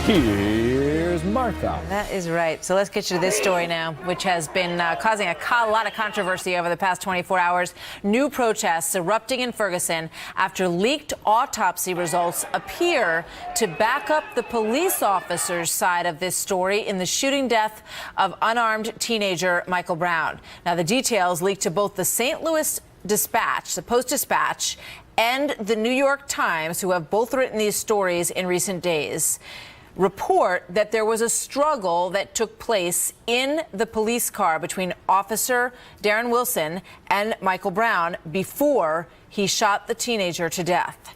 Here's Martha. That is right. So let's get you to this story now, which has been causing a lot of controversy over the past 24 hours. New protests erupting in Ferguson after leaked autopsy results appear to back up the police officer's side of this story in the shooting death of unarmed teenager Michael Brown. Now, the details leaked to both the St. Louis Dispatch, the Post-Dispatch, and the New York Times, who have both written these stories in recent days, report that there was a struggle that took place in the police car between Officer Darren Wilson and Michael Brown before he shot the teenager to death.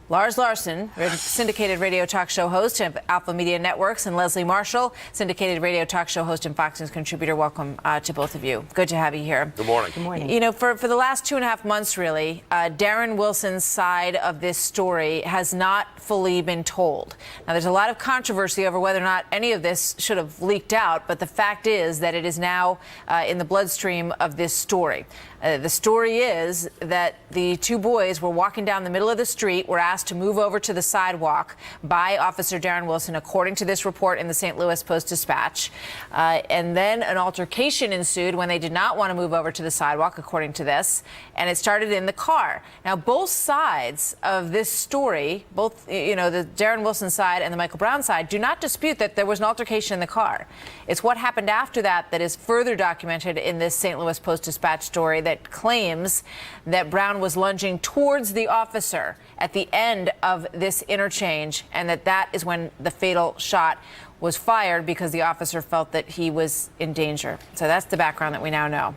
Lars Larson, syndicated radio talk show host of Alpha Media Networks, and Leslie Marshall, syndicated radio talk show host and Fox News contributor. Welcome to both of you. Good to have you here. Good morning. Good morning. You know, for the last 2.5 months, really, Darren Wilson's side of this story has not fully been told. Now, there's a lot of controversy over whether or not any of this should have leaked out, but the fact is that it is now in the bloodstream of this story. The story is that the two boys were walking down the middle of the street, were asked to move over to the sidewalk by Officer Darren Wilson, according to this report in the St. Louis Post-Dispatch. And then an altercation ensued when they did not want to move over to the sidewalk, according to this, and it started in the car. Now, both sides of this story, both, the Darren Wilson side and the Michael Brown side, do not dispute that there was an altercation in the car. It's what happened after that that is further documented in this St. Louis Post-Dispatch story that claims that Brown was lunging towards the officer at the end of this interchange, and that is when the fatal shot was fired because the officer felt that he was in danger. So that's the background that we now know.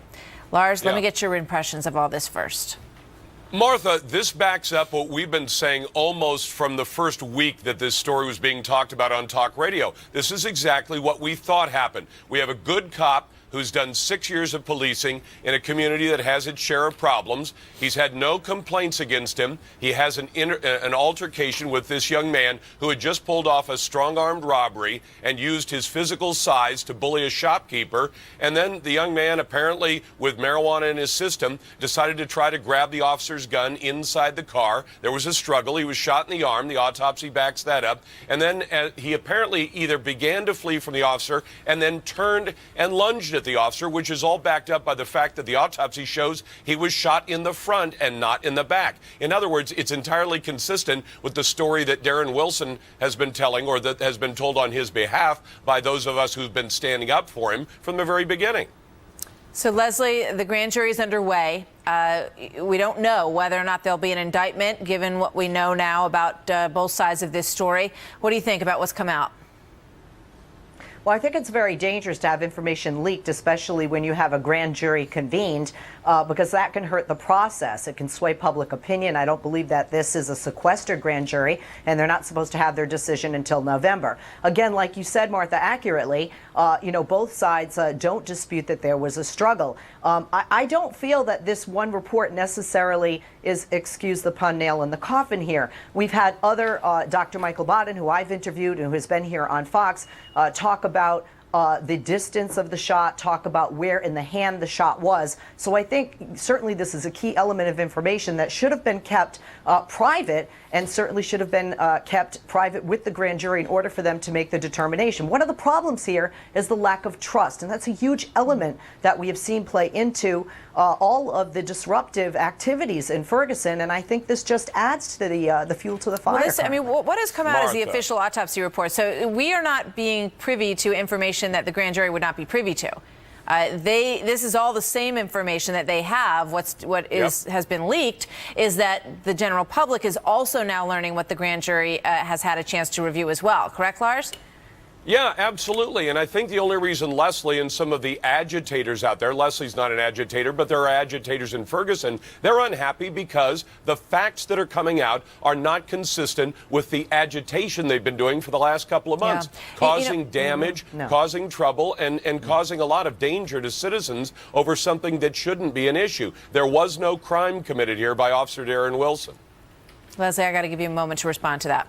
Lars, let me get your impressions of all this first. Martha, this backs up what we've been saying almost from the first week that this story was being talked about on talk radio. This is exactly what we thought happened. We have a good cop who's done 6 years of policing in a community that has its share of problems. He's had no complaints against him. He has an altercation with this young man who had just pulled off a strong-armed robbery and used his physical size to bully a shopkeeper. And then the young man, apparently with marijuana in his system, decided to try to grab the officer's gun inside the car. There was a struggle. He was shot in the arm. The autopsy backs that up. And then he apparently either began to flee from the officer and then turned and lunged at the officer, which is all backed up by the fact that the autopsy shows he was shot in the front and not in the back. In other words, it's entirely consistent with the story that Darren Wilson has been telling, or that has been told on his behalf by those of us who've been standing up for him from the very beginning. So, Leslie, the grand jury is underway. We don't know whether or not there'll be an indictment, given what we know now about both sides of this story. What do you think about what's come out? Well, I think it's very dangerous to have information leaked, especially when you have a grand jury convened, because that can hurt the process. It can sway public opinion. I don't believe that this is a sequestered grand jury, and they're not supposed to have their decision until November. Again, like you said, Martha, accurately, both sides don't dispute that there was a struggle. I don't feel that this one report necessarily is, excuse the pun, nail in the coffin here. We've had other, Dr. Michael Baden, who I've interviewed and who has been here on Fox, talk about the distance of the shot, talk about where in the hand the shot was. So I think certainly this is a key element of information that should have been kept private, and certainly should have been kept private with the grand jury in order for them to make the determination. One of the problems here is the lack of trust, and that's a huge element that we have seen play into all of the disruptive activities in Ferguson, and I think this just adds to the fuel to the fire. Well, what has come out as the official autopsy report? So we are not being privy to information that the grand jury would not be privy to. This is all the same information that they have. Has been leaked is that the general public is also now learning what the grand jury has had a chance to review as well. Correct, Lars? Yeah, absolutely. And I think the only reason Leslie and some of the agitators out there, Leslie's not an agitator, but there are agitators in Ferguson, they're unhappy because the facts that are coming out are not consistent with the agitation they've been doing for the last couple of months, causing damage, causing trouble, and causing a lot of danger to citizens over something that shouldn't be an issue. There was no crime committed here by Officer Darren Wilson. Leslie, I got to give you a moment to respond to that.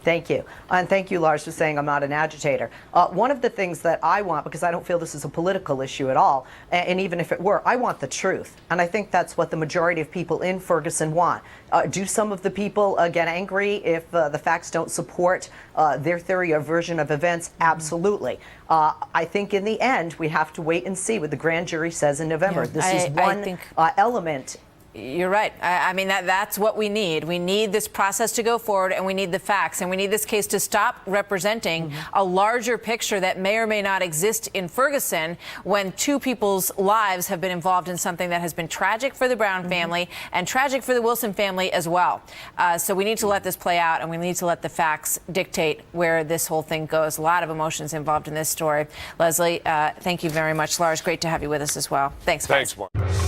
Thank you. And thank you, Lars, for saying I'm not an agitator. One of the things that I want, because I don't feel this is a political issue at all, and even if it were, I want the truth. And I think that's what the majority of people in Ferguson want. Do some of the people get angry if the facts don't support their theory or version of events? Absolutely. I think in the end, we have to wait and see what the grand jury says in November. Yeah, this is one element. You're right. I mean, that's what we need. We need this process to go forward, and we need the facts, and we need this case to stop representing a larger picture that may or may not exist in Ferguson when two people's lives have been involved in something that has been tragic for the Brown family and tragic for the Wilson family as well. So we need to let this play out, and we need to let the facts dictate where this whole thing goes. A lot of emotions involved in this story. Leslie, thank you very much. Lars, great to have you with us as well. Thanks, guys. Thanks, Mark.